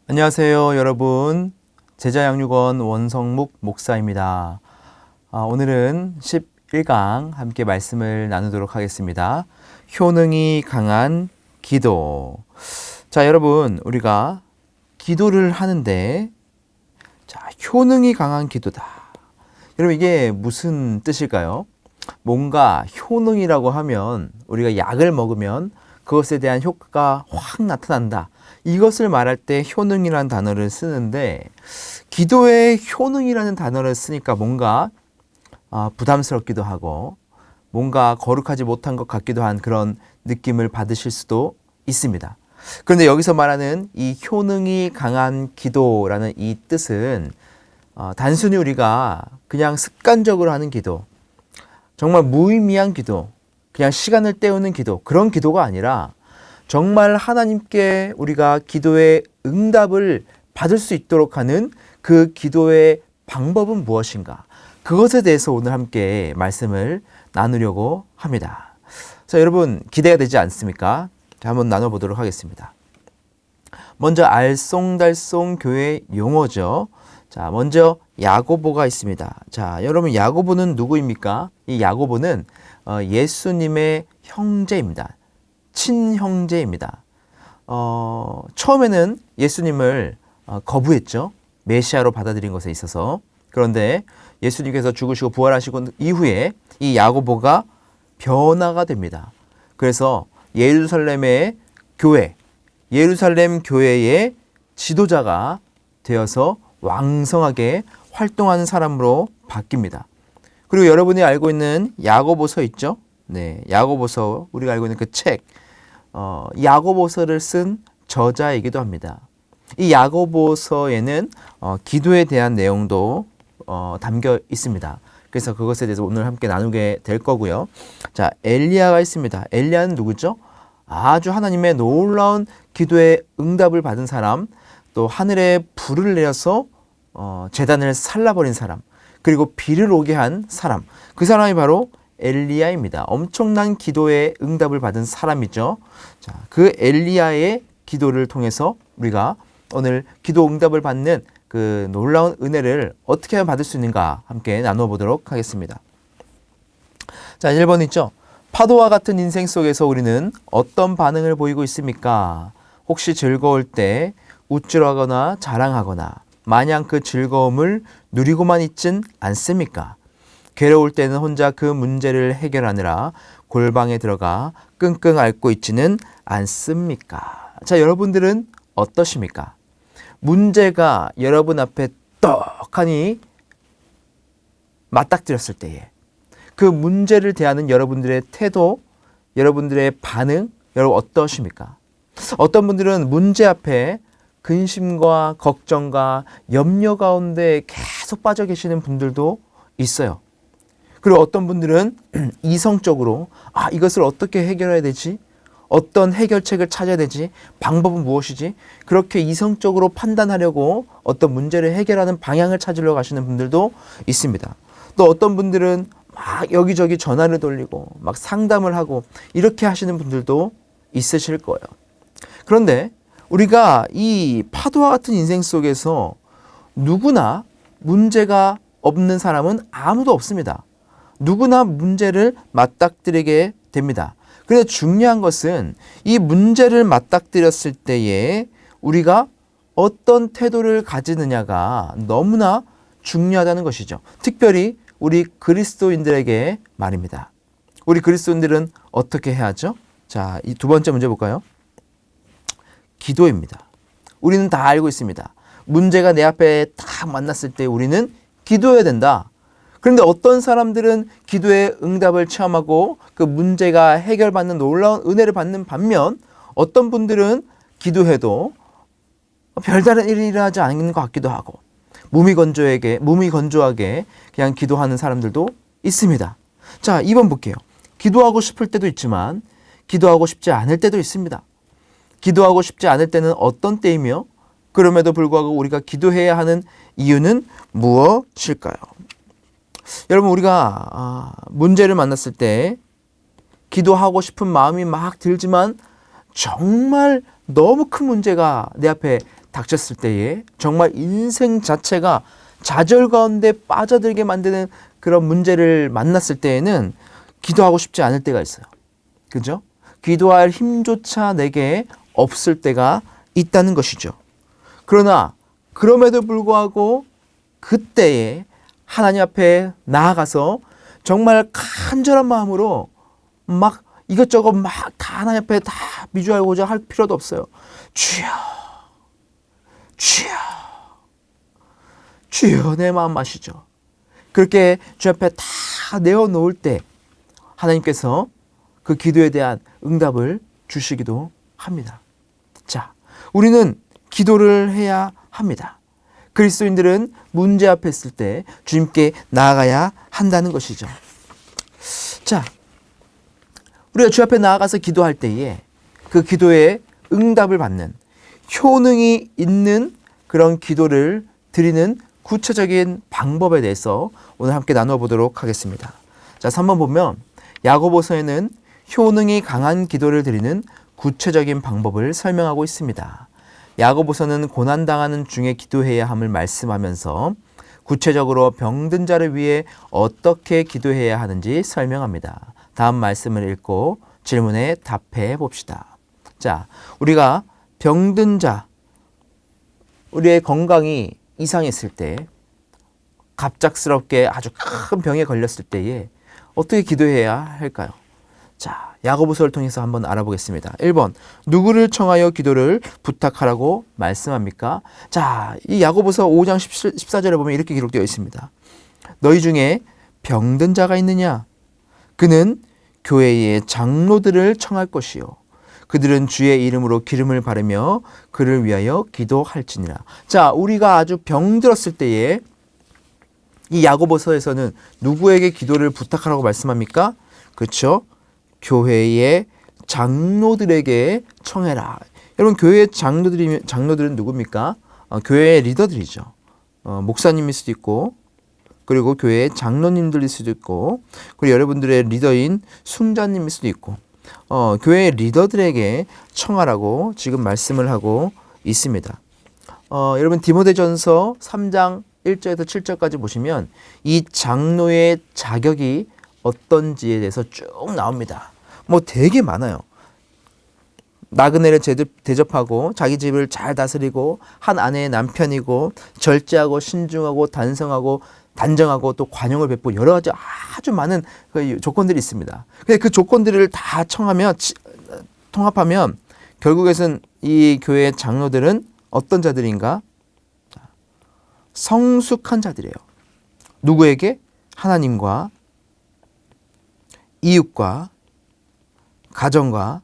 안녕하세요, 여러분. 제자양육원 원성묵 목사입니다. 오늘은 11강 함께 말씀을 나누도록 하겠습니다. 효능이 강한 기도. 자, 여러분, 우리가 기도를 하는데, 자, 효능이 강한 기도다. 여러분, 이게 무슨 뜻일까요? 뭔가 효능이라고 하면 우리가 약을 먹으면 그것에 대한 효과가 확 나타난다. 이것을 말할 때 효능이라는 단어를 쓰는데, 기도에 효능이라는 단어를 쓰니까 뭔가 부담스럽기도 하고 뭔가 거룩하지 못한 것 같기도 한 그런 느낌을 받으실 수도 있습니다. 그런데 여기서 말하는 이 효능이 강한 기도라는 이 뜻은 단순히 우리가 그냥 습관적으로 하는 기도, 정말 무의미한 기도, 그냥 시간을 때우는 기도, 그런 기도가 아니라 정말 하나님께 우리가 기도의 응답을 받을 수 있도록 하는 그 기도의 방법은 무엇인가? 그것에 대해서 오늘 함께 말씀을 나누려고 합니다. 자, 여러분 기대가 되지 않습니까? 자, 한번 나눠보도록 하겠습니다. 먼저 알쏭달쏭 교회 용어죠. 자, 먼저 야고보가 있습니다. 자, 여러분 야고보는 누구입니까? 이 야고보는 예수님의 형제입니다. 친형제입니다. 처음에는 예수님을 거부했죠. 메시아로 받아들인 것에 있어서. 그런데 예수님께서 죽으시고 부활하시고 이후에 이 야고보가 변화가 됩니다. 그래서 예루살렘의 교회, 예루살렘 교회의 지도자가 되어서 왕성하게 활동하는 사람으로 바뀝니다. 그리고 여러분이 알고 있는 야고보서 있죠? 네, 야고보서, 우리가 알고 있는 그 책, 야고보서를 쓴 저자이기도 합니다. 이 야고보서에는 기도에 대한 내용도 담겨 있습니다. 그래서 그것에 대해서 오늘 함께 나누게 될 거고요. 자, 엘리야가 있습니다. 엘리야는 누구죠? 아주 하나님의 놀라운 기도에 응답을 받은 사람, 또 하늘에 불을 내려서 제단을 살라버린 사람, 그리고 비를 오게 한 사람, 그 사람이 바로 엘리야입니다. 엄청난 기도의 응답을 받은 사람이죠. 자, 그 엘리야의 기도를 통해서 우리가 오늘 기도 응답을 받는 그 놀라운 은혜를 어떻게 하면 받을 수 있는가 함께 나누어 보도록 하겠습니다. 자, 1번 있죠. 파도와 같은 인생 속에서 우리는 어떤 반응을 보이고 있습니까? 혹시 즐거울 때 우쭐하거나 자랑하거나 마냥 그 즐거움을 누리고만 있진 않습니까? 괴로울 때는 혼자 그 문제를 해결하느라 골방에 들어가 끙끙 앓고 있지는 않습니까? 자, 여러분들은 어떠십니까? 문제가 여러분 앞에 떡하니 맞닥뜨렸을 때에 그 문제를 대하는 여러분들의 태도, 여러분들의 반응, 여러분 어떠십니까? 어떤 분들은 문제 앞에 근심과 걱정과 염려 가운데 계속 빠져 계시는 분들도 있어요. 그리고 어떤 분들은 이성적으로 이것을 어떻게 해결해야 되지? 어떤 해결책을 찾아야 되지? 방법은 무엇이지? 그렇게 이성적으로 판단하려고 어떤 문제를 해결하는 방향을 찾으려고 하시는 분들도 있습니다. 또 어떤 분들은 막 여기저기 전화를 돌리고 막 상담을 하고 이렇게 하시는 분들도 있으실 거예요. 그런데 우리가 이 파도와 같은 인생 속에서 누구나 문제가 없는 사람은 아무도 없습니다. 누구나 문제를 맞닥뜨리게 됩니다. 그런데 중요한 것은 이 문제를 맞닥뜨렸을 때에 우리가 어떤 태도를 가지느냐가 너무나 중요하다는 것이죠. 특별히 우리 그리스도인들에게 말입니다. 우리 그리스도인들은 어떻게 해야죠? 자, 이 두 번째 문제 볼까요? 기도입니다. 우리는 다 알고 있습니다. 문제가 내 앞에 딱 만났을 때 우리는 기도해야 된다. 그런데 어떤 사람들은 기도의 응답을 체험하고 그 문제가 해결받는 놀라운 은혜를 받는 반면 어떤 분들은 기도해도 별다른 일이 일어나지 않는 것 같기도 하고 몸이 건조하게 그냥 기도하는 사람들도 있습니다. 자, 2번 볼게요. 기도하고 싶을 때도 있지만 기도하고 싶지 않을 때도 있습니다. 기도하고 싶지 않을 때는 어떤 때이며 그럼에도 불구하고 우리가 기도해야 하는 이유는 무엇일까요? 여러분, 우리가 문제를 만났을 때 기도하고 싶은 마음이 막 들지만 정말 너무 큰 문제가 내 앞에 닥쳤을 때에 정말 인생 자체가 좌절 가운데 빠져들게 만드는 그런 문제를 만났을 때에는 기도하고 싶지 않을 때가 있어요. 그죠? 기도할 힘조차 내게 없을 때가 있다는 것이죠. 그러나 그럼에도 불구하고 그때에 하나님 앞에 나아가서 정말 간절한 마음으로 막 이것저것 막 다 하나님 앞에 다 미주알고자 할 필요도 없어요. 주여, 주여, 주여 내 마음 아시죠? 그렇게 주 앞에 다 내어놓을 때 하나님께서 그 기도에 대한 응답을 주시기도 합니다. 자, 우리는 기도를 해야 합니다. 그리스도인들은 문제 앞에 있을 때 주님께 나아가야 한다는 것이죠. 자, 우리가 주 앞에 나아가서 기도할 때에 그 기도에 응답을 받는 효능이 있는 그런 기도를 드리는 구체적인 방법에 대해서 오늘 함께 나누어 보도록 하겠습니다. 자, 3번 보면 야고보서에는 효능이 강한 기도를 드리는 구체적인 방법을 설명하고 있습니다. 야고보서는 고난당하는 중에 기도해야 함을 말씀하면서 구체적으로 병든 자를 위해 어떻게 기도해야 하는지 설명합니다. 다음 말씀을 읽고 질문에 답해 봅시다. 자, 우리가 병든 자, 우리의 건강이 이상했을 때, 갑작스럽게 아주 큰 병에 걸렸을 때에 어떻게 기도해야 할까요? 자, 야고보서를 통해서 한번 알아보겠습니다. 1번, 누구를 청하여 기도를 부탁하라고 말씀합니까? 자, 이 야고보서 5장 14절에 보면 이렇게 기록되어 있습니다. 너희 중에 병든 자가 있느냐? 그는 교회의 장로들을 청할 것이요. 그들은 주의 이름으로 기름을 바르며 그를 위하여 기도할지니라. 자, 우리가 아주 병들었을 때에 이 야고보서에서는 누구에게 기도를 부탁하라고 말씀합니까? 그렇죠? 교회의 장로들에게 청해라. 여러분, 교회의 장로들은 누굽니까? 교회의 리더들이죠. 목사님일 수도 있고, 그리고 교회의 장로님들일 수도 있고, 그리고 여러분들의 리더인 순자님일 수도 있고, 교회의 리더들에게 청하라고 지금 말씀을 하고 있습니다. 여러분, 디모데전서 3장 1절에서 7절까지 보시면 이 장로의 자격이 어떤지에 대해서 쭉 나옵니다. 뭐 되게 많아요. 나그네를 대접하고 자기 집을 잘 다스리고 한 아내의 남편이고 절제하고 신중하고 단정하고 또 관용을 베푸고 여러 가지 아주 많은 그 조건들이 있습니다. 근데 그 조건들을 다 통합하면 결국에는 이 교회의 장로들은 어떤 자들인가? 성숙한 자들이에요. 누구에게? 하나님과 이웃과 가정과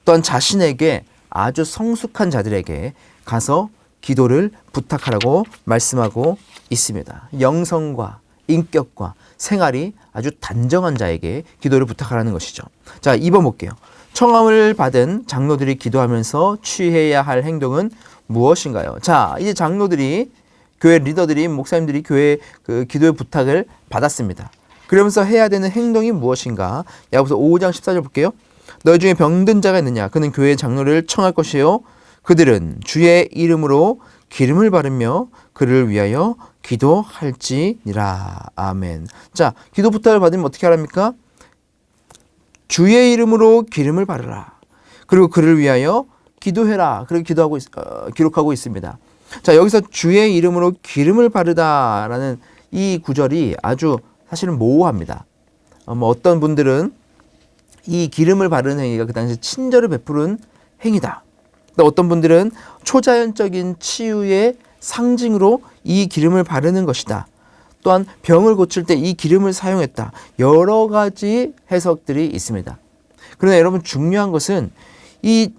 또한 자신에게 아주 성숙한 자들에게 가서 기도를 부탁하라고 말씀하고 있습니다. 영성과 인격과 생활이 아주 단정한 자에게 기도를 부탁하라는 것이죠. 자, 2번 볼게요. 청함을 받은 장로들이 기도하면서 취해야 할 행동은 무엇인가요? 자, 이제 장로들이, 교회 리더들이, 목사님들이 교회 그 기도의 부탁을 받았습니다. 그러면서 해야 되는 행동이 무엇인가? 야고보서 5장 14절 볼게요. 너희 중에 병든 자가 있느냐? 그는 교회의 장로를 청할 것이요. 그들은 주의 이름으로 기름을 바르며 그를 위하여 기도할지니라. 아멘. 자, 기도 부탁을 받으면 어떻게 하랍니까? 주의 이름으로 기름을 바르라. 그리고 그를 위하여 기도해라. 그렇게 기록하고 있습니다. 자, 여기서 주의 이름으로 기름을 바르다라는 이 구절이 아주 사실은 모호합니다. 어떤 분들은 이 기름을 바르는 행위가 그 당시 친절을 베푸는 행위다. 또 어떤 분들은 초자연적인 치유의 상징으로 이 기름을 바르는 것이다. 또한 병을 고칠 때 이 기름을 사용했다. 여러 가지 해석들이 있습니다. 그러나 여러분, 중요한 것은 이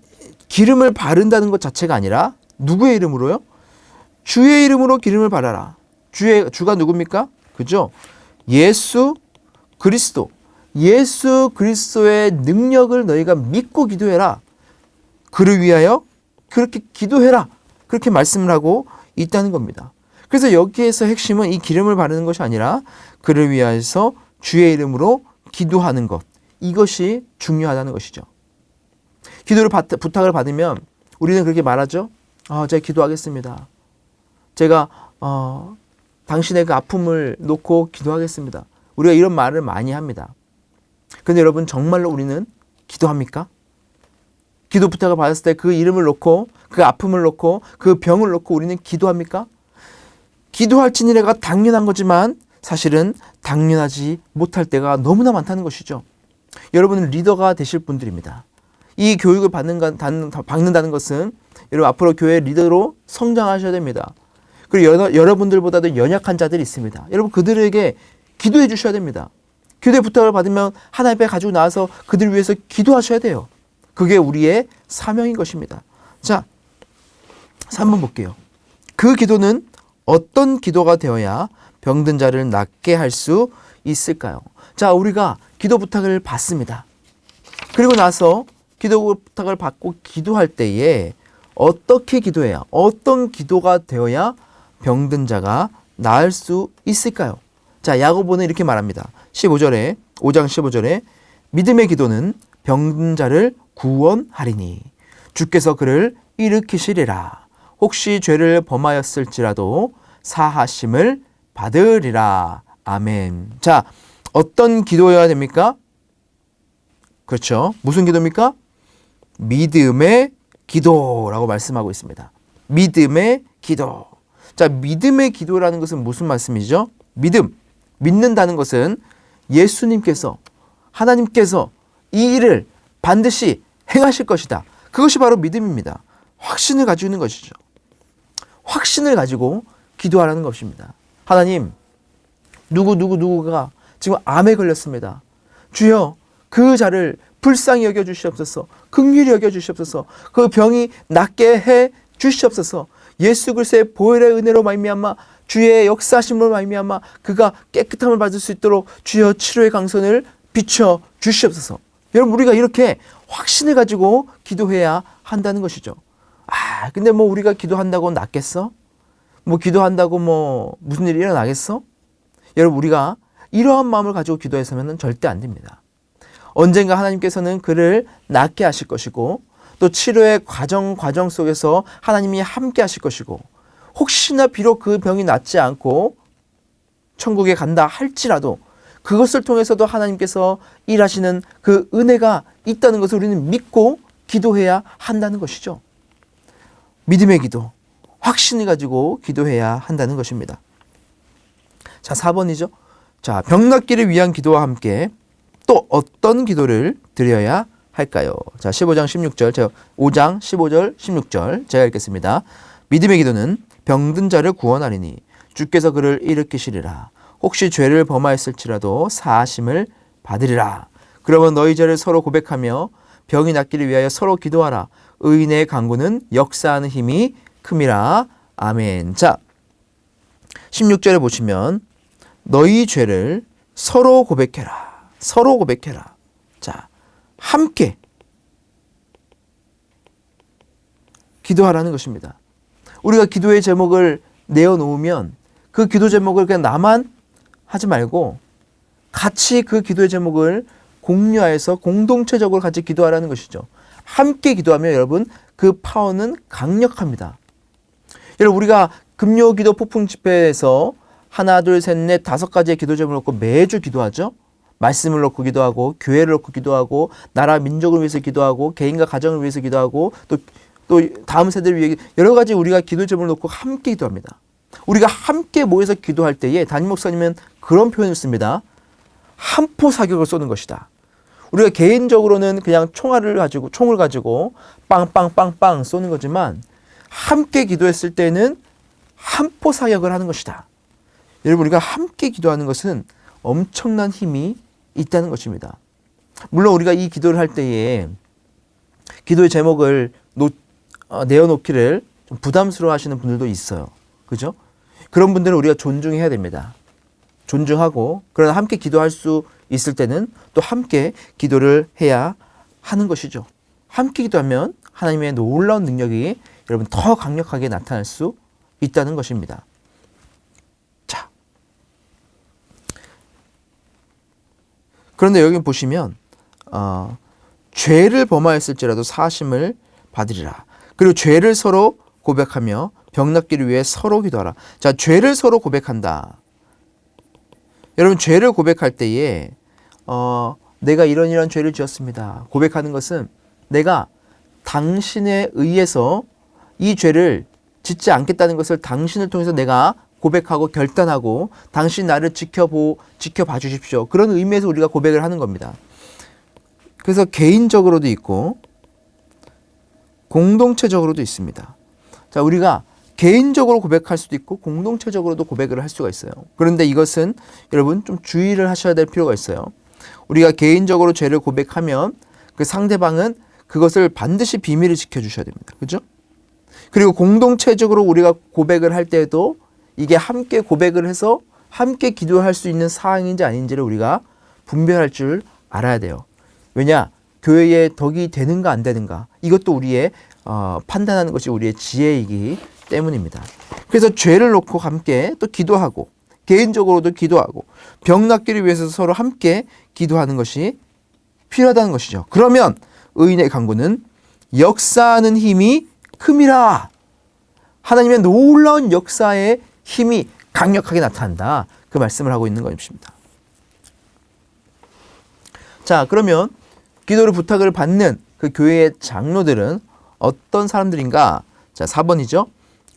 기름을 바른다는 것 자체가 아니라 누구의 이름으로요? 주의 이름으로 기름을 바라라. 주가 누굽니까? 그죠? 예수 그리스도. 예수 그리스도의 능력을 너희가 믿고 기도해라. 그를 위하여 그렇게 기도해라. 그렇게 말씀을 하고 있다는 겁니다. 그래서 여기에서 핵심은 이 기름을 바르는 것이 아니라 그를 위하여서 주의 이름으로 기도하는 것. 이것이 중요하다는 것이죠. 기도를 부탁을 받으면 우리는 그렇게 말하죠. 제가 기도하겠습니다. 제가 당신의 그 아픔을 놓고 기도하겠습니다. 우리가 이런 말을 많이 합니다. 그런데 여러분, 정말로 우리는 기도합니까? 기도 부탁을 받았을 때 그 이름을 놓고, 그 아픔을 놓고, 그 병을 놓고 우리는 기도합니까? 기도할지니가 당연한 거지만 사실은 당연하지 못할 때가 너무나 많다는 것이죠. 여러분은 리더가 되실 분들입니다. 이 교육을 받는다는 것은 여러분 앞으로 교회 리더로 성장하셔야 됩니다. 그리고 여러분들보다도 연약한 자들이 있습니다. 여러분 그들에게 기도해 주셔야 됩니다. 기도의 부탁을 받으면 하나님 앞에 가지고 나와서 그들을 위해서 기도하셔야 돼요. 그게 우리의 사명인 것입니다. 자, 3번 볼게요. 그 기도는 어떤 기도가 되어야 병든 자를 낫게 할 수 있을까요? 자, 우리가 기도 부탁을 받습니다. 그리고 나서 기도 부탁을 받고 기도할 때에 어떻게 기도해야, 어떤 기도가 되어야 병든 자가 나을 수 있을까요? 자, 야고보는 이렇게 말합니다. 5장 15절에 믿음의 기도는 병든 자를 구원하리니 주께서 그를 일으키시리라. 혹시 죄를 범하였을지라도 사하심을 받으리라. 아멘. 자, 어떤 기도여야 됩니까? 그렇죠. 무슨 기도입니까? 믿음의 기도라고 말씀하고 있습니다. 믿음의 기도. 자, 믿음의 기도라는 것은 무슨 말씀이죠? 믿는다는 것은 예수님께서, 하나님께서 이 일을 반드시 행하실 것이다. 그것이 바로 믿음입니다. 확신을 가지고 있는 것이죠. 확신을 가지고 기도하라는 것입니다. 하나님, 누구가 지금 암에 걸렸습니다. 주여, 그 자를 불쌍히 여겨 주시옵소서. 긍휼히 여겨 주시옵소서. 그 병이 낫게 해 주시옵소서. 예수 그리스도의 보혈의 은혜로 말미암아 주의 역사하심으로 말미암아 그가 깨끗함을 받을 수 있도록 주여 치료의 강선을 비춰 주시옵소서. 여러분, 우리가 이렇게 확신을 가지고 기도해야 한다는 것이죠. 근데 우리가 기도한다고 낫겠어? 기도한다고 무슨 일이 일어나겠어? 여러분, 우리가 이러한 마음을 가지고 기도해서는 절대 안 됩니다. 언젠가 하나님께서는 그를 낫게 하실 것이고, 또 치료의 과정 속에서 하나님이 함께 하실 것이고, 혹시나 비록 그 병이 낫지 않고 천국에 간다 할지라도 그것을 통해서도 하나님께서 일하시는 그 은혜가 있다는 것을 우리는 믿고 기도해야 한다는 것이죠. 믿음의 기도, 확신을 가지고 기도해야 한다는 것입니다. 자, 4번이죠. 자, 병 낫기를 위한 기도와 함께 또 어떤 기도를 드려야 할까요? 자, 5장 15절 16절 제가 읽겠습니다. 믿음의 기도는 병든 자를 구원하리니 주께서 그를 일으키시리라. 혹시 죄를 범하였을지라도 사하심을 받으리라. 그러면 너희 죄를 서로 고백하며 병이 낫기를 위하여 서로 기도하라. 의인의 간구는 역사하는 힘이 큼이라. 아멘. 자, 16절에 보시면 너희 죄를 서로 고백해라. 서로 고백해라. 자, 함께 기도하라는 것입니다. 우리가 기도의 제목을 내어놓으면 그 기도 제목을 그냥 나만 하지 말고 같이 그 기도의 제목을 공유하여서 공동체적으로 같이 기도하라는 것이죠. 함께 기도하면 여러분 그 파워는 강력합니다. 여러분, 우리가 금요기도 폭풍 집회에서 하나, 둘, 셋, 넷, 5가지의 기도 제목을 놓고 매주 기도하죠. 말씀을 놓고 기도하고, 교회를 놓고 기도하고, 나라 민족을 위해서 기도하고, 개인과 가정을 위해서 기도하고, 또 다음 세대를 위해 여러 가지 우리가 기도 제목을 놓고 함께 기도합니다. 우리가 함께 모여서 기도할 때에 담임 목사님은 그런 표현을 씁니다. 한포 사격을 쏘는 것이다. 우리가 개인적으로는 그냥 총을 가지고 빵빵빵빵 쏘는 거지만 함께 기도했을 때는 한포 사격을 하는 것이다. 여러분, 우리가 함께 기도하는 것은 엄청난 힘이 있다는 것입니다. 물론 우리가 이 기도를 할 때에 기도의 제목을 내어놓기를 좀 부담스러워 하시는 분들도 있어요. 그죠? 그런 분들은 우리가 존중해야 됩니다. 존중하고, 그러나 함께 기도할 수 있을 때는 또 함께 기도를 해야 하는 것이죠. 함께 기도하면 하나님의 놀라운 능력이 여러분 더 강력하게 나타날 수 있다는 것입니다. 자, 그런데 여기 보시면 죄를 범하였을지라도 사하심을 받으리라. 그리고 죄를 서로 고백하며 병 낫기를 위해 서로 기도하라. 자, 죄를 서로 고백한다. 여러분, 죄를 고백할 때에 내가 이런 죄를 지었습니다. 고백하는 것은 내가 당신에 의해서 이 죄를 짓지 않겠다는 것을 당신을 통해서 내가 고백하고 결단하고 당신 나를 지켜봐 주십시오. 그런 의미에서 우리가 고백을 하는 겁니다. 그래서 개인적으로도 있고 공동체적으로도 있습니다. 자, 우리가 개인적으로 고백할 수도 있고 공동체적으로도 고백을 할 수가 있어요. 그런데 이것은 여러분 좀 주의를 하셔야 될 필요가 있어요. 우리가 개인적으로 죄를 고백하면 그 상대방은 그것을 반드시 비밀을 지켜주셔야 됩니다. 그렇죠? 그리고 공동체적으로 우리가 고백을 할 때도 이게 함께 고백을 해서 함께 기도할 수 있는 사항인지 아닌지를 우리가 분별할 줄 알아야 돼요. 왜냐? 교회에 덕이 되는가 안 되는가 이것도 우리의 판단하는 것이 우리의 지혜이기 때문입니다. 그래서 죄를 놓고 함께 또 기도하고 개인적으로도 기도하고 병 낫기를 위해서 서로 함께 기도하는 것이 필요하다는 것이죠. 그러면 의인의 간구는 역사하는 힘이 큼이라. 하나님의 놀라운 역사의 힘이 강력하게 나타난다. 그 말씀을 하고 있는 것입니다. 자, 그러면 기도를 부탁을 받는 그 교회의 장로들은 어떤 사람들인가? 자, 4번이죠.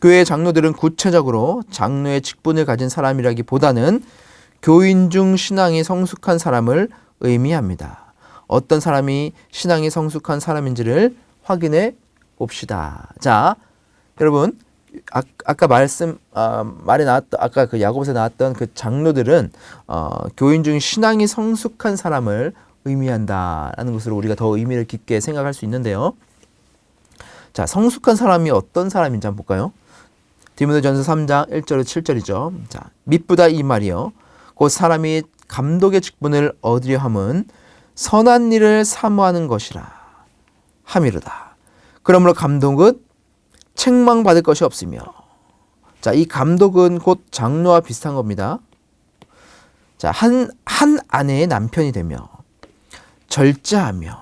교회의 장로들은 구체적으로 장로의 직분을 가진 사람이라기보다는 교인 중 신앙이 성숙한 사람을 의미합니다. 어떤 사람이 신앙이 성숙한 사람인지를 확인해 봅시다. 자, 여러분, 아까 말에 나왔던 아까 그 야고보서에 나왔던 그 장로들은 교인 중 신앙이 성숙한 사람을 의미한다라는 것으로 우리가 더 의미를 깊게 생각할 수 있는데요. 자, 성숙한 사람이 어떤 사람인지 한번 볼까요? 디모데전서 3장 1절에서 7절이죠. 자, 미쁘다 이 말이요. 곧 사람이 감독의 직분을 얻으려 함은 선한 일을 사모하는 것이라 함이로다. 그러므로 감독은 책망받을 것이 없으며. 자, 이 감독은 곧 장로와 비슷한 겁니다. 자, 한 아내의 남편이 되며 절제하며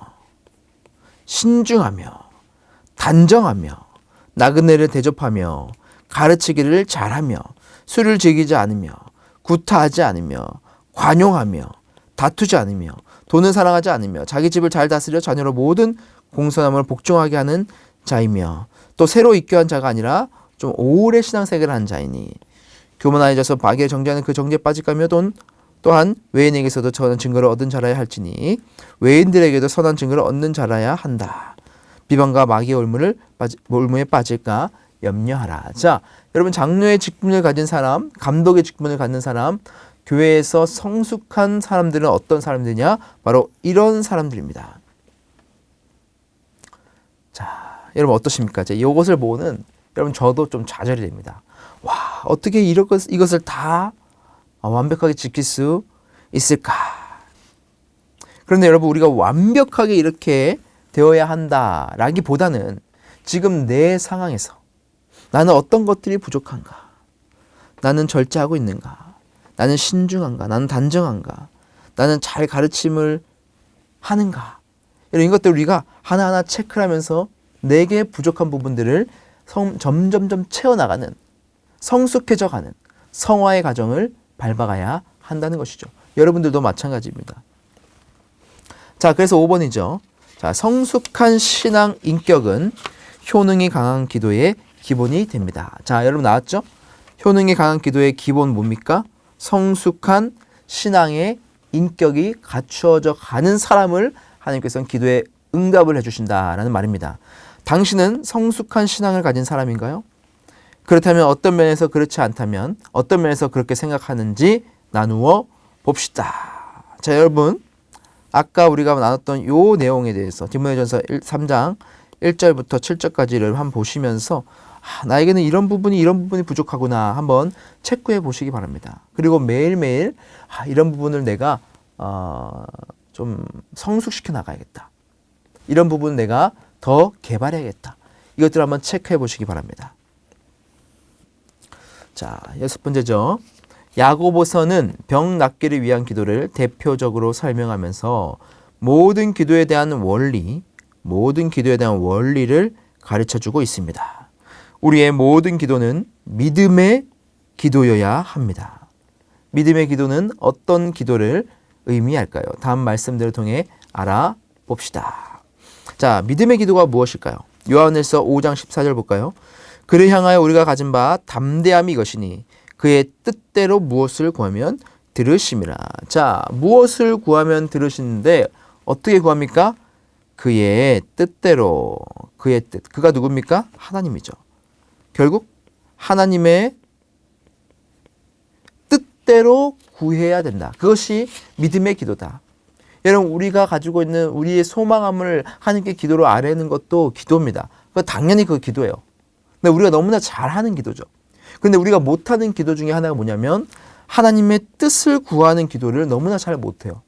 신중하며 단정하며 나그네를 대접하며 가르치기를 잘하며 술을 즐기지 않으며 구타하지 않으며 관용하며 다투지 않으며 돈을 사랑하지 않으며 자기 집을 잘 다스려 자녀로 모든 공손함을 복종하게 하는 자이며 또 새로 입교한 자가 아니라 좀 오래 신앙생활을 한 자이니 교만하여져서 마귀의 정죄하는 그 정죄에 빠질까며 또한 외인에게서도 선한 증거를 얻은 자라야 할지니 외인들에게도 선한 증거를 얻는 자라야 한다. 비방과 마귀의 올무에 빠질까 염려하라. 자, 여러분, 장로의 직분을 가진 사람, 감독의 직분을 갖는 사람, 교회에서 성숙한 사람들은 어떤 사람들이냐? 바로 이런 사람들입니다. 자, 여러분 어떠십니까? 이것을 보는 여러분 저도 좀 좌절이 됩니다. 와, 어떻게 이것을 다 완벽하게 지킬 수 있을까? 그런데 여러분, 우리가 완벽하게 이렇게 되어야 한다라기보다는 지금 내 상황에서 나는 어떤 것들이 부족한가? 나는 절제하고 있는가? 나는 신중한가? 나는 단정한가? 나는 잘 가르침을 하는가? 이런 것들 우리가 하나하나 체크를 하면서 내게 부족한 부분들을 점점점 채워나가는 성숙해져가는 성화의 과정을 밟아가야 한다는 것이죠. 여러분들도 마찬가지입니다. 자, 그래서 5번이죠. 자, 성숙한 신앙 인격은 효능이 강한 기도의 기본이 됩니다. 자, 여러분 나왔죠? 효능이 강한 기도의 기본 뭡니까? 성숙한 신앙의 인격이 갖추어져 가는 사람을 하나님께서는 기도에 응답을 해주신다라는 말입니다. 당신은 성숙한 신앙을 가진 사람인가요? 그렇다면 어떤 면에서 그렇지 않다면 어떤 면에서 그렇게 생각하는지 나누어 봅시다. 자, 여러분, 아까 우리가 나눴던 요 내용에 대해서 디모데전서 3장 1절부터 7절까지를 한번 보시면서 나에게는 이런 부분이 부족하구나 한번 체크해 보시기 바랍니다. 그리고 매일매일 이런 부분을 내가 좀 성숙시켜 나가야겠다. 이런 부분을 내가 더 개발해야겠다. 이것들을 한번 체크해 보시기 바랍니다. 자, 6번째죠. 야고보서는 병 낫기를 위한 기도를 대표적으로 설명하면서 모든 기도에 대한 원리를 가르쳐주고 있습니다. 우리의 모든 기도는 믿음의 기도여야 합니다. 믿음의 기도는 어떤 기도를 의미할까요? 다음 말씀들을 통해 알아봅시다. 자, 믿음의 기도가 무엇일까요? 요한일서 5장 14절 볼까요? 그를 향하여 우리가 가진 바 담대함이 이것이니 그의 뜻대로 무엇을 구하면 들으심이라. 자, 무엇을 구하면 들으시는데 어떻게 구합니까? 그의 뜻대로. 그의 뜻. 그가 누굽니까? 하나님이죠. 결국 하나님의 뜻대로 구해야 된다. 그것이 믿음의 기도다. 여러분, 우리가 가지고 있는 우리의 소망함을 하나님께 기도로 아뢰는 것도 기도입니다. 당연히 그 기도예요. 근데 우리가 너무나 잘하는 기도죠. 그런데 우리가 못하는 기도 중에 하나가 뭐냐면 하나님의 뜻을 구하는 기도를 너무나 잘 못해요.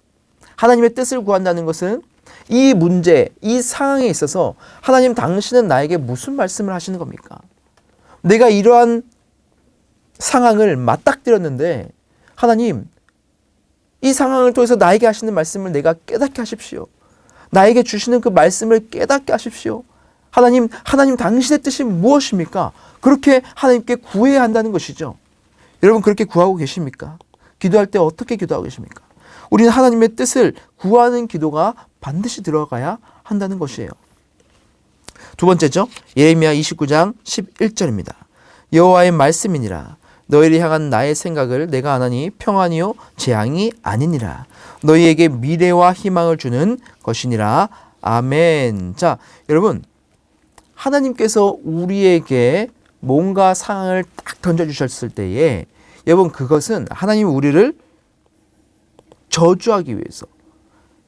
하나님의 뜻을 구한다는 것은 이 문제, 이 상황에 있어서 하나님 당신은 나에게 무슨 말씀을 하시는 겁니까? 내가 이러한 상황을 맞닥뜨렸는데 하나님, 이 상황을 통해서 나에게 하시는 말씀을 내가 깨닫게 하십시오. 나에게 주시는 그 말씀을 깨닫게 하십시오. 하나님 당신의 뜻이 무엇입니까? 그렇게 하나님께 구해야 한다는 것이죠. 여러분, 그렇게 구하고 계십니까? 기도할 때 어떻게 기도하고 계십니까? 우리는 하나님의 뜻을 구하는 기도가 반드시 들어가야 한다는 것이에요. 두 번째죠. 예레미야 29장 11절입니다. 여호와의 말씀이니라. 너희를 향한 나의 생각을 내가 아나니 평안이요 재앙이 아니니라. 너희에게 미래와 희망을 주는 것이니라. 아멘. 자, 여러분, 하나님께서 우리에게 뭔가 상황을 딱 던져주셨을 때에 여러분, 그것은 하나님이 우리를 저주하기 위해서,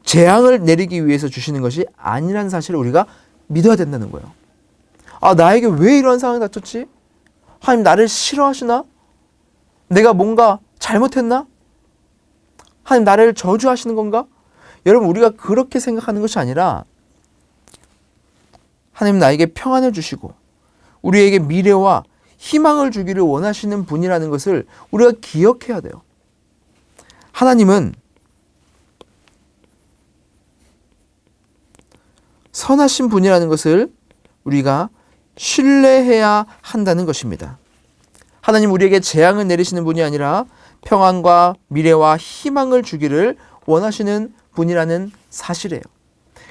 재앙을 내리기 위해서 주시는 것이 아니라는 사실을 우리가 믿어야 된다는 거예요. 아, 나에게 왜 이런 상황이 닥쳤지? 하나님 나를 싫어하시나? 내가 뭔가 잘못했나? 하나님 나를 저주하시는 건가? 여러분, 우리가 그렇게 생각하는 것이 아니라 하나님 나에게 평안을 주시고 우리에게 미래와 희망을 주기를 원하시는 분이라는 것을 우리가 기억해야 돼요. 하나님은 선하신 분이라는 것을 우리가 신뢰해야 한다는 것입니다. 하나님 우리에게 재앙을 내리시는 분이 아니라 평안과 미래와 희망을 주기를 원하시는 분이라는 사실이에요.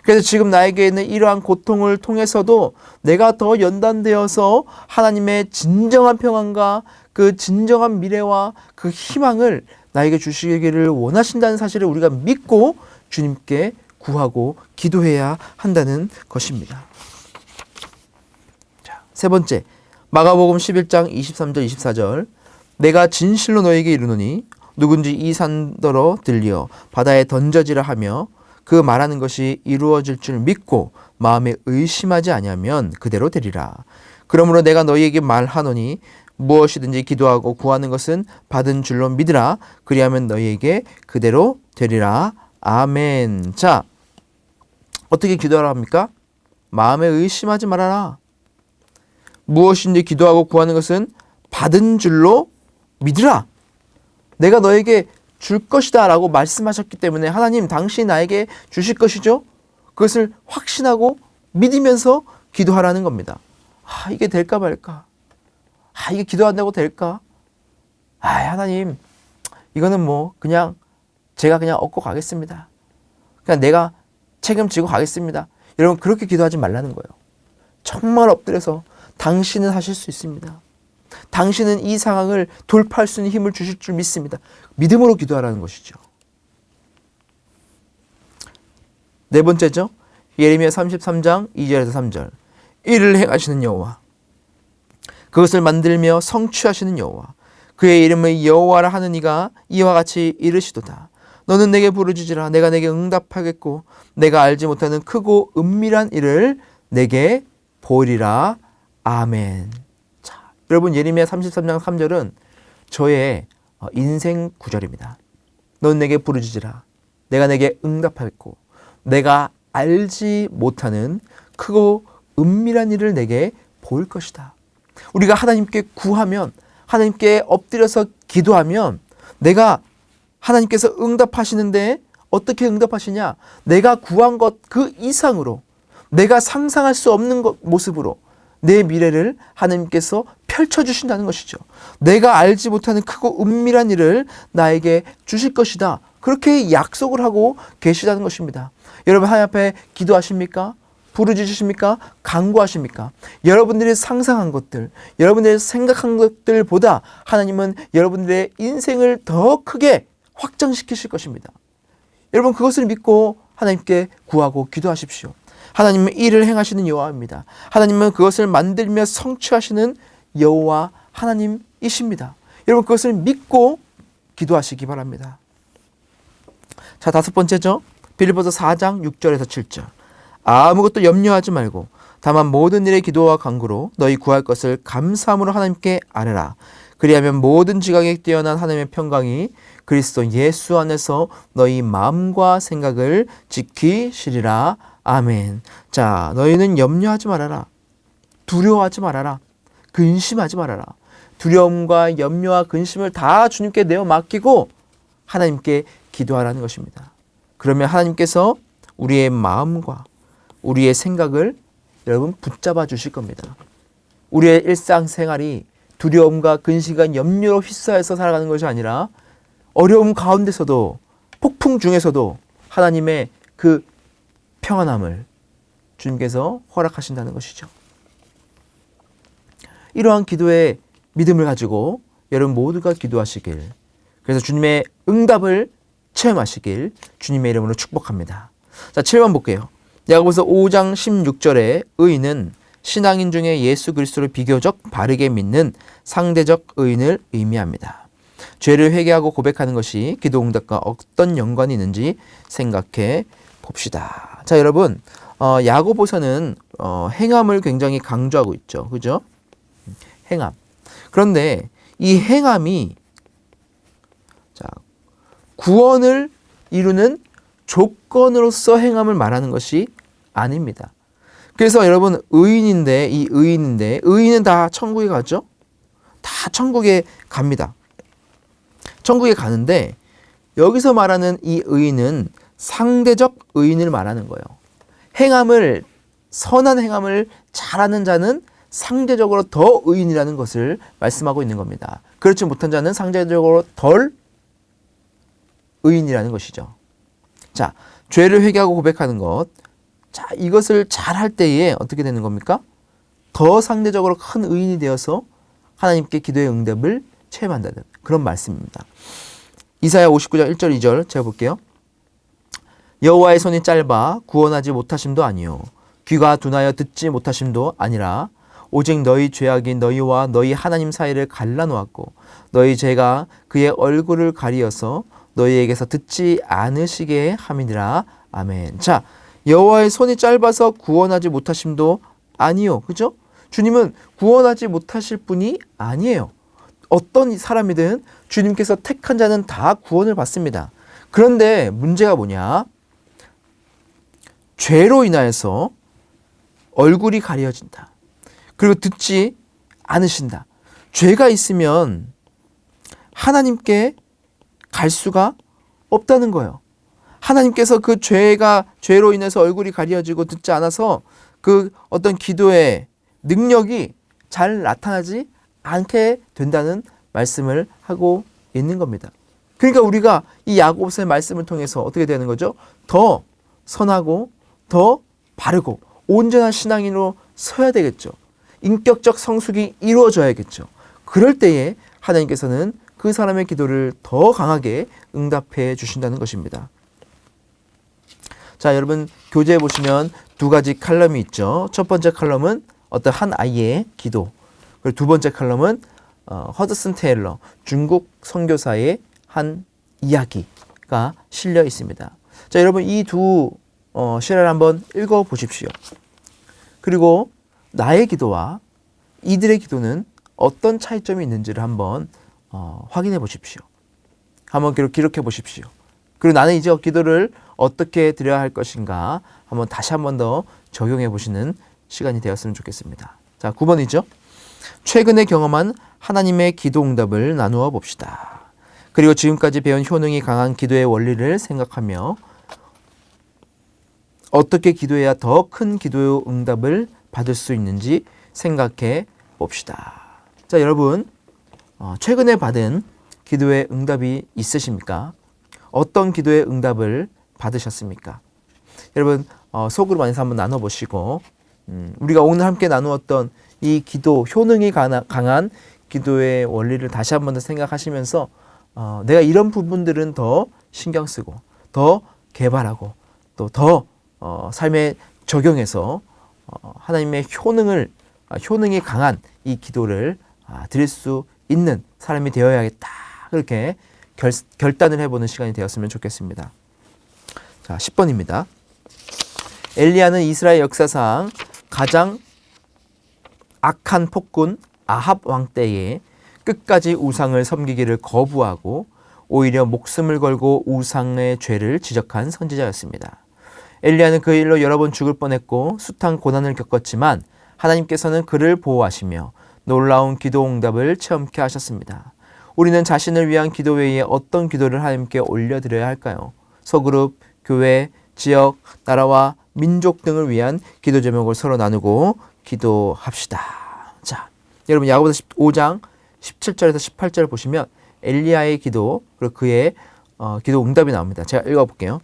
그래서 지금 나에게 있는 이러한 고통을 통해서도 내가 더 연단되어서 하나님의 진정한 평안과 그 진정한 미래와 그 희망을 나에게 주시기를 원하신다는 사실을 우리가 믿고 주님께 구하고 기도해야 한다는 것입니다. 자, 세 번째, 마가복음 11장 23절 24절. 내가 진실로 너에게 이르노니 누군지 이 산더러 들리어 바다에 던져지라 하며 그 말하는 것이 이루어질 줄 믿고 마음에 의심하지 아니하면 그대로 되리라. 그러므로 내가 너희에게 말하노니 무엇이든지 기도하고 구하는 것은 받은 줄로 믿으라. 그리하면 너희에게 그대로 되리라. 아멘. 자, 어떻게 기도하라 합니까? 마음에 의심하지 말아라. 무엇인지 기도하고 구하는 것은 받은 줄로 믿으라. 내가 너에게 줄 것이다 라고 말씀하셨기 때문에 하나님 당신이 나에게 주실 것이죠. 그것을 확신하고 믿으면서 기도하라는 겁니다. 아, 이게 될까 말까? 아, 이게 기도한다고 될까? 아, 하나님 이거는 뭐 그냥 제가 그냥 얻고 가겠습니다. 그냥 내가 책임지고 가겠습니다. 여러분, 그렇게 기도하지 말라는 거예요. 정말 엎드려서 당신은 하실 수 있습니다. 당신은 이 상황을 돌파할 수 있는 힘을 주실 줄 믿습니다. 믿음으로 기도하라는 것이죠. 네 번째죠. 예레미야 33장 2절에서 3절. 이를 행하시는 여호와, 그것을 만들며 성취하시는 여호와, 그의 이름을 여호와라 하는 이가 이와 같이 이르시도다. 너는 내게 부르짖으라. 내가 내게 응답하겠고 내가 알지 못하는 크고 은밀한 일을 내게 보이리라. 아멘. 자, 여러분, 예레미야 33장 3절은 저의 인생 구절입니다. 너는 내게 부르짖으라. 내가 내게 응답하겠고 내가 알지 못하는 크고 은밀한 일을 내게 보일 것이다. 우리가 하나님께 구하면, 하나님께 엎드려서 기도하면 내가 하나님께서 응답하시는데 어떻게 응답하시냐? 내가 구한 것 그 이상으로, 내가 상상할 수 없는 모습으로, 내 미래를 하나님께서 펼쳐주신다는 것이죠. 내가 알지 못하는 크고 은밀한 일을 나에게 주실 것이다. 그렇게 약속을 하고 계시다는 것입니다. 여러분 하나님 앞에 기도하십니까? 부르짖으십니까? 간구하십니까? 여러분들이 상상한 것들, 여러분들이 생각한 것들보다 하나님은 여러분들의 인생을 더 크게 확장시키실 것입니다. 여러분 그것을 믿고 하나님께 구하고 기도하십시오. 하나님은 일을 행하시는 여호와입니다. 하나님은 그것을 만들며 성취하시는 여호와 하나님이십니다. 여러분 그것을 믿고 기도하시기 바랍니다. 자, 5번째죠. 빌립보서 4장 6절에서 7절. 아무것도 염려하지 말고 다만 모든 일에 기도와 간구로 너희 구할 것을 감사함으로 하나님께 아뢰라. 그리하면 모든 지각에 뛰어난 하나님의 평강이 그리스도 예수 안에서 너희 마음과 생각을 지키시리라. 아멘. 자, 너희는 염려하지 말아라. 두려워하지 말아라. 근심하지 말아라. 두려움과 염려와 근심을 다 주님께 내어 맡기고 하나님께 기도하라는 것입니다. 그러면 하나님께서 우리의 마음과 우리의 생각을 여러분 붙잡아 주실 겁니다. 우리의 일상생활이 두려움과 근심과 염려로 휩싸여서 살아가는 것이 아니라 어려움 가운데서도 폭풍 중에서도 하나님의 그 평안함을 주님께서 허락하신다는 것이죠. 이러한 기도의 믿음을 가지고 여러분 모두가 기도하시길, 그래서 주님의 응답을 체험하시길 주님의 이름으로 축복합니다. 자, 7번 볼게요. 야고보서 5장 16절에 의인은 신앙인 중에 예수 그리스도를 비교적 바르게 믿는 상대적 의인을 의미합니다. 죄를 회개하고 고백하는 것이 기도 응답과 어떤 연관이 있는지 생각해 봅시다. 자, 여러분 야고보서는 행함을 굉장히 강조하고 있죠. 그죠? 행함. 그런데 이 행함이 자, 구원을 이루는 조건으로서 행함을 말하는 것이 아닙니다. 그래서 여러분 의인은 다 천국에 가죠? 다 천국에 갑니다. 천국에 가는데 여기서 말하는 이 의인은 상대적 의인을 말하는 거예요. 선한 행함을 잘하는 자는 상대적으로 더 의인이라는 것을 말씀하고 있는 겁니다. 그렇지 못한 자는 상대적으로 덜 의인이라는 것이죠. 자, 죄를 회개하고 고백하는 것. 자, 이것을 잘 할 때에 어떻게 되는 겁니까? 더 상대적으로 큰 의인이 되어서 하나님께 기도의 응답을 체험한다는 그런 말씀입니다. 이사야 59장 1절 2절 제가 볼게요. 여호와의 손이 짧아 구원하지 못하심도 아니요 귀가 둔하여 듣지 못하심도 아니라 오직 너희 죄악이 너희와 너희 하나님 사이를 갈라놓았고 너희 죄가 그의 얼굴을 가리어서 너희에게서 듣지 않으시게 함이니라. 아멘. 자, 여호와의 손이 짧아서 구원하지 못하심도 아니요. 그죠? 주님은 구원하지 못하실 분이 아니에요. 어떤 사람이든 주님께서 택한 자는 다 구원을 받습니다. 그런데 문제가 뭐냐? 죄로 인하여서 얼굴이 가려진다. 그리고 듣지 않으신다. 죄가 있으면 하나님께 갈 수가 없다는 거예요. 하나님께서 그 죄로 인해서 얼굴이 가려지고 듣지 않아서 그 어떤 기도의 능력이 잘 나타나지 않게 된다는 말씀을 하고 있는 겁니다. 그러니까 우리가 이 야고보서의 말씀을 통해서 어떻게 되는 거죠? 더 선하고 더 바르고 온전한 신앙인으로 서야 되겠죠. 인격적 성숙이 이루어져야겠죠. 그럴 때에 하나님께서는 그 사람의 기도를 더 강하게 응답해 주신다는 것입니다. 자, 여러분 교재에 보시면 두 가지 칼럼이 있죠. 첫 번째 칼럼은 어떤 한 아이의 기도, 그리고 두 번째 칼럼은 허드슨 테일러 중국 선교사의 한 이야기가 실려 있습니다. 자, 여러분 이 두 시를 한번 읽어 보십시오. 그리고 나의 기도와 이들의 기도는 어떤 차이점이 있는지를 한번 확인해 보십시오. 한번 기록해 보십시오. 그리고 나는 이제 기도를 어떻게 드려야 할 것인가 한번 다시 한번 더 적용해 보시는 시간이 되었으면 좋겠습니다. 자, 9번이죠. 최근에 경험한 하나님의 기도 응답을 나누어 봅시다. 그리고 지금까지 배운 효능이 강한 기도의 원리를 생각하며 어떻게 기도해야 더 큰 기도 응답을 받을 수 있는지 생각해 봅시다. 자, 여러분, 최근에 받은 기도의 응답이 있으십니까? 어떤 기도의 응답을 받으셨습니까? 여러분, 속으로 만나서 한번 나눠보시고, 우리가 오늘 함께 나누었던 이 기도, 효능이 강한 기도의 원리를 다시 한번 더 생각하시면서 내가 이런 부분들은 더 신경 쓰고 더 개발하고 또 더 삶에 적용해서 하나님의 효능이 강한 이 기도를 드릴 수 있는 사람이 되어야겠다. 그렇게 결단을 해보는 시간이 되었으면 좋겠습니다. 자, 10번입니다. 엘리야는 이스라엘 역사상 가장 악한 폭군 아합 왕 때에 끝까지 우상을 섬기기를 거부하고 오히려 목숨을 걸고 우상의 죄를 지적한 선지자였습니다. 엘리야는 그 일로 여러 번 죽을 뻔했고 숱한 고난을 겪었지만 하나님께서는 그를 보호하시며 놀라운 기도 응답을 체험케 하셨습니다. 우리는 자신을 위한 기도 외에 어떤 기도를 하나님께 올려드려야 할까요? 소그룹, 교회, 지역, 나라와 민족 등을 위한 기도 제목을 서로 나누고 기도합시다. 자, 여러분 야고보서 5장 17절에서 18절 보시면 엘리야의 기도 그리고 그의 기도 응답이 나옵니다. 제가 읽어볼게요.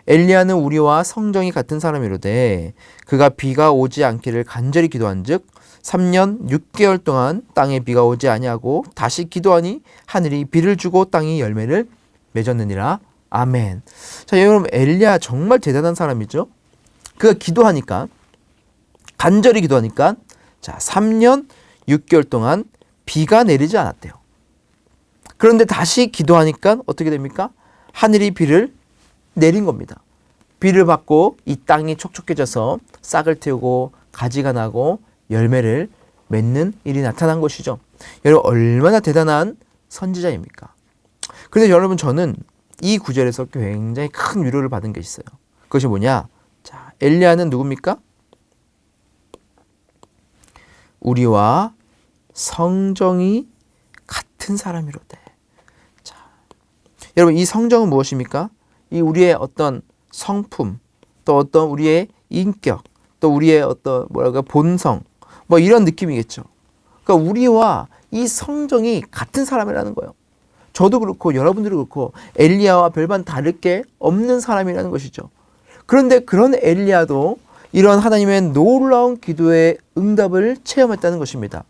엘리야는 우리와 성정이 같은 사람이로되 그가 비가 오지 않기를 간절히 기도한즉 3년 6개월 동안 땅에 비가 오지 아니하고 다시 기도하니 하늘이 비를 주고 땅이 열매를 맺었느니라. 아멘. 자, 여러분 엘리야 정말 대단한 사람이죠. 그가 기도하니까 간절히 기도하니까 자 3년 6개월 동안 비가 내리지 않았대요. 그런데 다시 기도하니까 어떻게 됩니까? 하늘이 비를 내린 겁니다. 비를 받고 이 땅이 촉촉해져서 싹을 틔우고 가지가 나고 열매를 맺는 일이 나타난 것이죠. 여러분 얼마나 대단한 선지자입니까? 그런데 여러분 저는 이 구절에서 굉장히 큰 위로를 받은 게 있어요. 그것이 뭐냐? 자, 엘리야는 누굽니까? 우리와 성정이 같은 사람이로되. 자, 여러분 이 성정은 무엇입니까? 이 우리의 어떤 성품, 또 어떤 우리의 인격, 또 우리의 어떤 본성, 뭐 이런 느낌이겠죠. 그러니까 우리와 이 성정이 같은 사람이라는 거예요. 저도 그렇고 여러분들도 그렇고 엘리야와 별반 다를 게 없는 사람이라는 것이죠. 그런데 그런 엘리야도 이런 하나님의 놀라운 기도의 응답을 체험했다는 것입니다.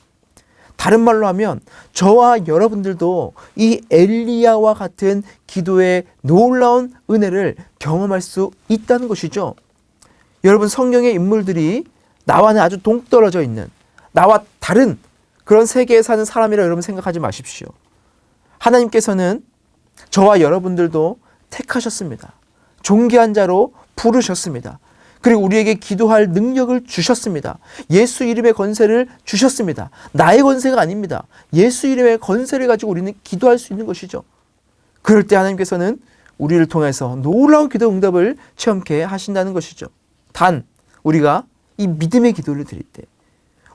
다른 말로 하면 저와 여러분들도 이 엘리야와 같은 기도의 놀라운 은혜를 경험할 수 있다는 것이죠. 여러분 성경의 인물들이 나와는 아주 동떨어져 있는 나와 다른 그런 세계에 사는 사람이라 여러분 생각하지 마십시오. 하나님께서는 저와 여러분들도 택하셨습니다. 존귀한 자로 부르셨습니다. 그리고 우리에게 기도할 능력을 주셨습니다. 예수 이름의 권세를 주셨습니다. 나의 권세가 아닙니다. 예수 이름의 권세를 가지고 우리는 기도할 수 있는 것이죠. 그럴 때 하나님께서는 우리를 통해서 놀라운 기도 응답을 체험케 하신다는 것이죠. 단 우리가 이 믿음의 기도를 드릴 때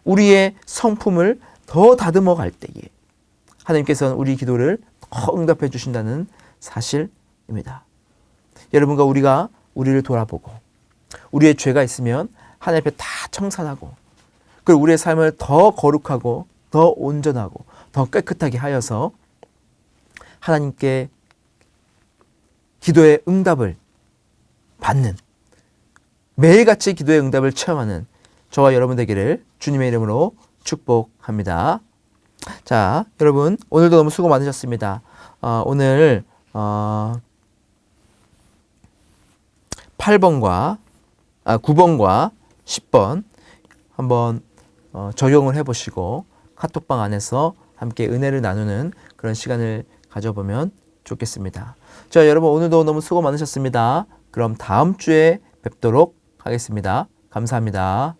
우리의 성품을 더 다듬어 갈 때에 하나님께서는 우리 기도를 더 응답해 주신다는 사실입니다. 여러분과 우리가 우리를 돌아보고 우리의 죄가 있으면 하나님 앞에 다 청산하고 그리고 우리의 삶을 더 거룩하고 더 온전하고 더 깨끗하게 하여서 하나님께 기도의 응답을 받는 매일같이 기도의 응답을 체험하는 저와 여러분 되기를 주님의 이름으로 축복합니다. 자, 여러분 오늘도 너무 수고 많으셨습니다. 오늘 9번과 10번 한번 적용을 해보시고 카톡방 안에서 함께 은혜를 나누는 그런 시간을 가져보면 좋겠습니다. 자, 여러분 오늘도 너무 수고 많으셨습니다. 그럼 다음 주에 뵙도록 하겠습니다. 감사합니다.